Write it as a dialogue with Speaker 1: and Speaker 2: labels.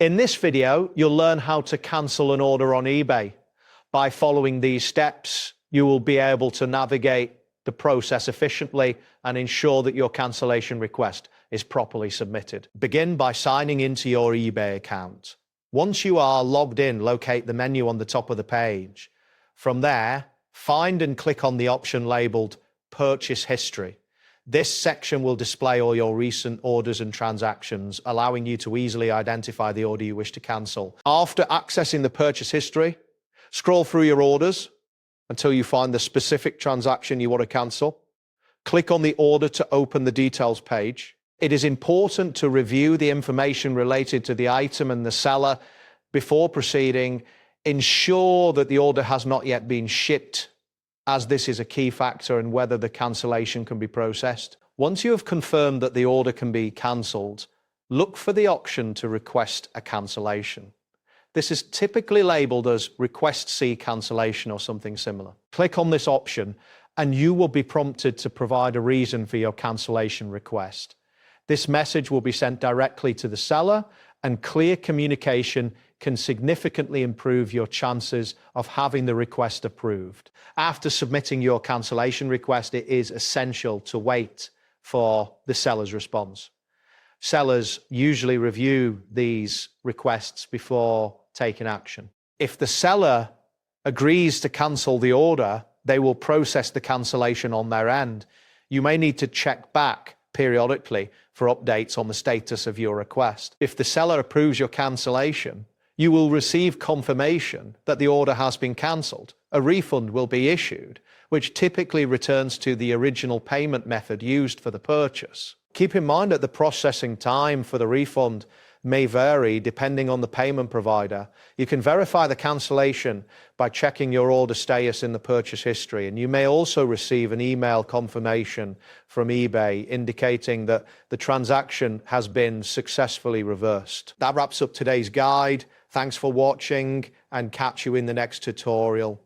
Speaker 1: In this video, you'll learn how to cancel an order on eBay. By following these steps, you will be able to navigate the process efficiently and ensure that your cancellation request is properly submitted. Begin by signing into your eBay account. Once you are logged in, locate the menu on the top of the page. From there, find and click on the option labeled Purchase History. This section will display all your recent orders and transactions, allowing you to easily identify the order you wish to cancel. After accessing the purchase history, scroll through your orders until you find the specific transaction you want to cancel. Click on the order to open the details page. It is important to review the information related to the item and the seller before proceeding. Ensure that the order has not yet been shipped, as this is a key factor in whether the cancellation can be processed. Once you have confirmed that the order can be cancelled, look for the option to request a cancellation. This is typically labeled as Request C Cancellation or something similar. Click on this option and you will be prompted to provide a reason for your cancellation request. This message will be sent directly to the seller, and clear communication can significantly improve your chances of having the request approved. After submitting your cancellation request, it is essential to wait for the seller's response. Sellers usually review these requests before taking action. If the seller agrees to cancel the order, they will process the cancellation on their end. You may need to check back periodically for updates on the status of your request. If the seller approves your cancellation, you will receive confirmation that the order has been cancelled. A refund will be issued, which typically returns to the original payment method used for the purchase. Keep in mind that the processing time for the refund may vary depending on the payment provider. You can verify the cancellation by checking your order status in the purchase history, and you may also receive an email confirmation from eBay indicating that the transaction has been successfully reversed. That wraps up today's guide. Thanks for watching, and catch you in the next tutorial.